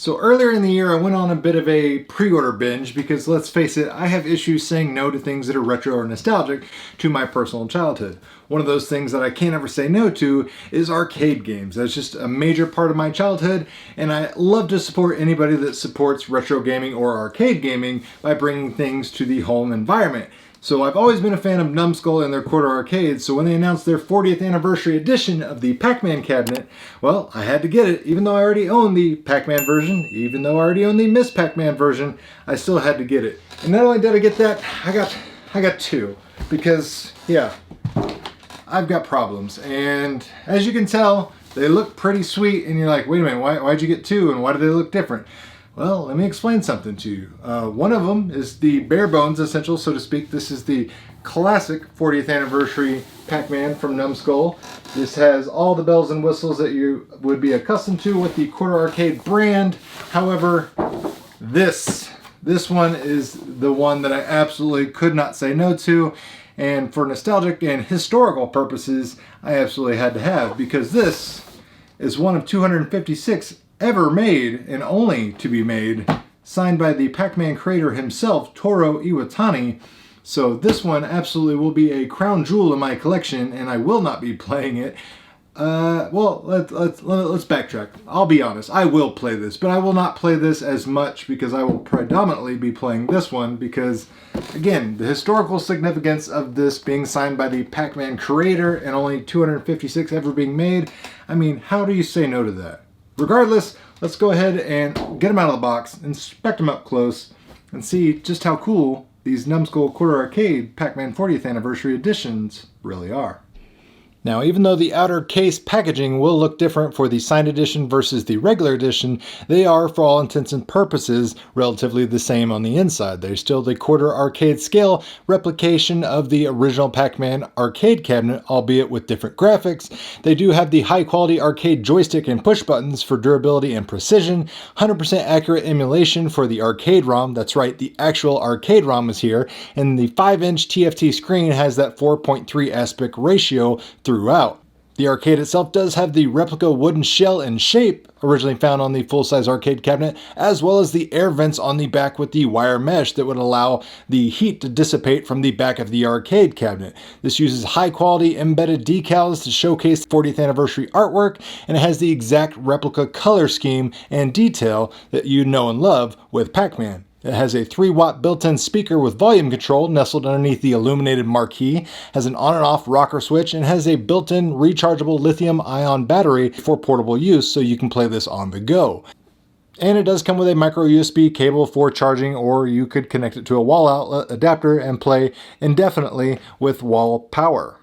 So earlier in the year, I went on a bit of a pre-order binge because let's face it, I have issues saying no to things that are retro or nostalgic to my personal childhood. One of those things that I can't ever say no to is arcade games. That's just a major part of my childhood, and I love to support anybody that supports retro gaming or arcade gaming by bringing things to the home environment. So I've always been a fan of Numskull and their Quarter Arcades, so when they announced their 40th anniversary edition of the Pac-Man cabinet, well, I had to get it. Even though I already own the Pac-Man version, even though I already own the Miss Pac-Man version, I still had to get it. And not only did I get that, I got two. Because, yeah, I've got problems. And as you can tell, they look pretty sweet, and you're like, wait a minute, why'd you get two, and why do they look different? Well, let me explain something to you. One of them is the bare bones essential, so to speak. This is the classic 40th anniversary Pac-Man from Numskull. This has all the bells and whistles that you would be accustomed to with the Quarter Arcade brand. However, this one is the one that I absolutely could not say no to. And for nostalgic and historical purposes, I absolutely had to have, because this is one of 256 ever made, and only to be made, signed by the Pac-Man creator himself, Toru Iwatani. So this one absolutely will be a crown jewel in my collection, and I will not be playing it. Well, let's backtrack. I'll be honest, I will play this, but I will not play this as much because I will predominantly be playing this one because, again, the historical significance of this being signed by the Pac-Man creator and only 256 ever being made. I mean, how do you say no to that? Regardless, let's go ahead and get them out of the box, inspect them up close, and see just how cool these Numskull Quarter Arcade Pac-Man 40th Anniversary Editions really are. Now, even though the outer case packaging will look different for the signed edition versus the regular edition, they are, for all intents and purposes, relatively the same on the inside. They're still the Quarter Arcade scale replication of the original Pac-Man arcade cabinet, albeit with different graphics. They do have the high-quality arcade joystick and push buttons for durability and precision, 100% accurate emulation for the arcade ROM. That's right, the actual arcade ROM is here, and the 5-inch TFT screen has that 4.3 aspect ratio throughout. The arcade itself does have the replica wooden shell and shape originally found on the full-size arcade cabinet, as well as the air vents on the back with the wire mesh that would allow the heat to dissipate from the back of the arcade cabinet. This uses high-quality embedded decals to showcase 40th anniversary artwork, and it has the exact replica color scheme and detail that you know and love with Pac-Man. It has a 3-watt built-in speaker with volume control nestled underneath the illuminated marquee, has an on and off rocker switch, and has a built-in rechargeable lithium-ion battery for portable use so you can play this on the go. And it does come with a micro USB cable for charging, or you could connect it to a wall outlet adapter and play indefinitely with wall power.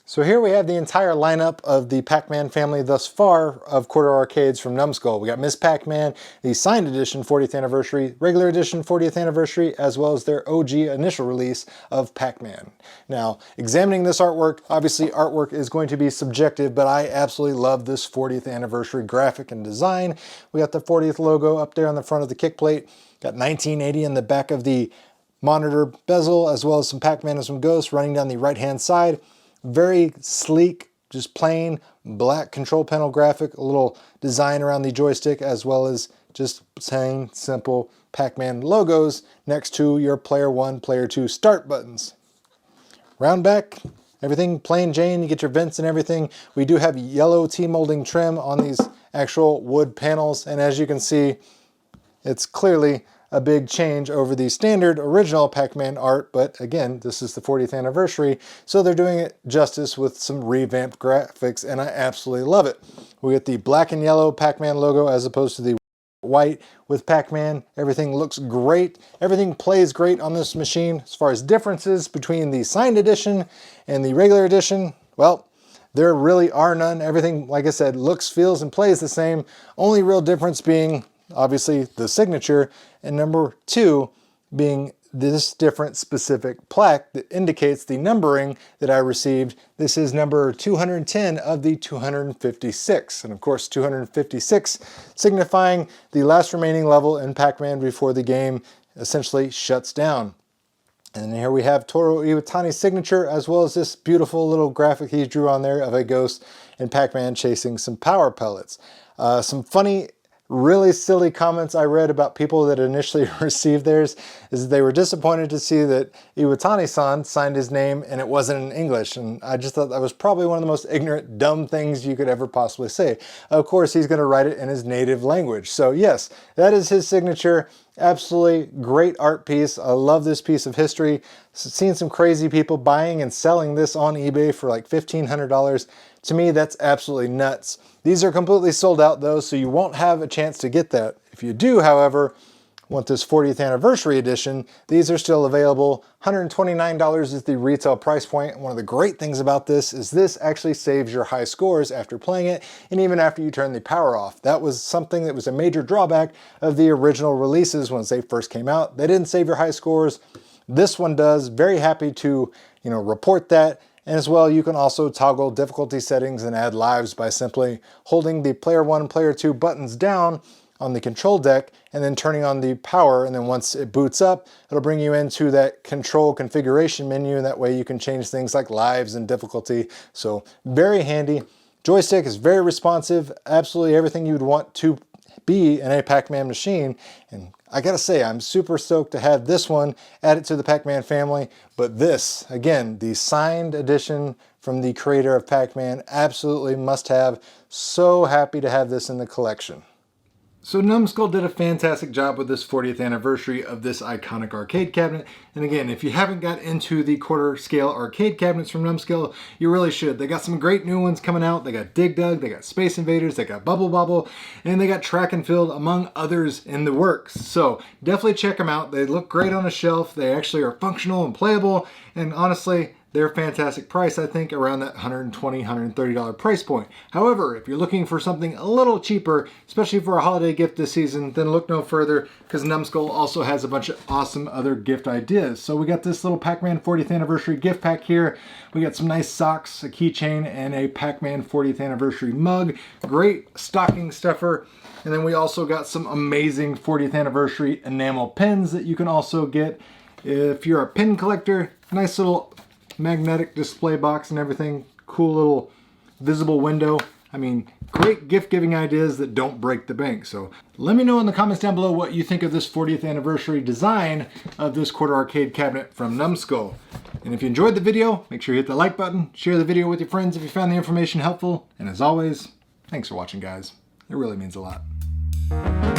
So here we have the entire lineup of the Pac-Man family thus far of Quarter Arcades from Numskull. We got Miss Pac-Man, the signed edition 40th anniversary, regular edition 40th anniversary, as well as their OG initial release of Pac-Man. Now, examining this artwork, obviously artwork is going to be subjective, but I absolutely love this 40th anniversary graphic and design. We got the 40th logo up there on the front of the kick plate, got 1980 in the back of the monitor bezel, as well as some Pac-Man and some ghosts running down the right-hand side. Very sleek, just plain black control panel graphic, a little design around the joystick, as well as just plain, simple Pac-Man logos next to your Player 1, Player 2 start buttons. Round back, everything plain Jane, you get your vents and everything. We do have yellow T-molding trim on these actual wood panels, and as you can see, it's clearly a big change over the standard original Pac-Man art, but again, this is the 40th anniversary, so they're doing it justice with some revamped graphics, and I absolutely love it. We get the black and yellow Pac-Man logo as opposed to the white with Pac-Man. Everything looks great. Everything plays great on this machine. As far as differences between the signed edition and the regular edition, well, there really are none. Everything, like I said, looks, feels, and plays the same. Only real difference being obviously the signature, and number 2 being this different specific plaque that indicates the numbering that I received. This is number 210 of the 256, and of course 256 signifying the last remaining level in Pac-Man before the game essentially shuts down. And here we have Toru Iwatani's signature, as well as this beautiful little graphic he drew on there of a ghost and Pac-Man chasing some power pellets. Some funny really silly comments I read about people that initially received theirs is they were disappointed to see that Iwatani-san signed his name and it wasn't in English. And I just thought that was probably one of the most ignorant, dumb things you could ever possibly say. Of course, he's going to write it in his native language. So yes, that is his signature. Absolutely great art piece. I love this piece of history. Seen some crazy people buying and selling this on eBay for like $1,500. To me, that's absolutely nuts. These are completely sold out though, so you won't have a chance to get that. If you do, however, want this 40th anniversary edition, these are still available. $129 is the retail price point. One of the great things about this is this actually saves your high scores after playing it and even after you turn the power off. That was something that was a major drawback of the original releases when they first came out. They didn't save your high scores. This one does. Very happy to, report that. And as well, you can also toggle difficulty settings and add lives by simply holding the player 1, player 2 buttons down on the control deck and then turning on the power, and then once it boots up, it'll bring you into that control configuration menu, and that way you can change things like lives and difficulty. So very handy. Joystick is very responsive, absolutely everything you'd want to be in a Pac-Man machine. And I gotta say, I'm super stoked to have this one added to the Pac-Man family, but this, again, the signed edition from the creator of Pac-Man, absolutely must have. So happy to have this in the collection. So Numskull did a fantastic job with this 40th anniversary of this iconic arcade cabinet. And again, if you haven't got into the quarter scale arcade cabinets from Numskull, you really should. They got some great new ones coming out. They got Dig Dug, they got Space Invaders, they got Bubble Bobble, and they got Track and Field, among others in the works. So definitely check them out. They look great on a shelf. They actually are functional and playable. And honestly, they're a fantastic price, I think, around that $120, $130 price point. However, if you're looking for something a little cheaper, especially for a holiday gift this season, then look no further, because Numskull also has a bunch of awesome other gift ideas. So we got this little Pac-Man 40th anniversary gift pack here. We got some nice socks, a keychain, and a Pac-Man 40th anniversary mug. Great stocking stuffer. And then we also got some amazing 40th anniversary enamel pins that you can also get. If you're a pin collector, nice little magnetic display box and everything. Cool little visible window. I mean, great gift giving ideas that don't break the bank. So let me know in the comments down below what you think of this 40th anniversary design of this quarter arcade cabinet from Numskull. And if you enjoyed the video, make sure you hit the like button, share the video with your friends if you found the information helpful, and as always, thanks for watching, guys. It really means a lot.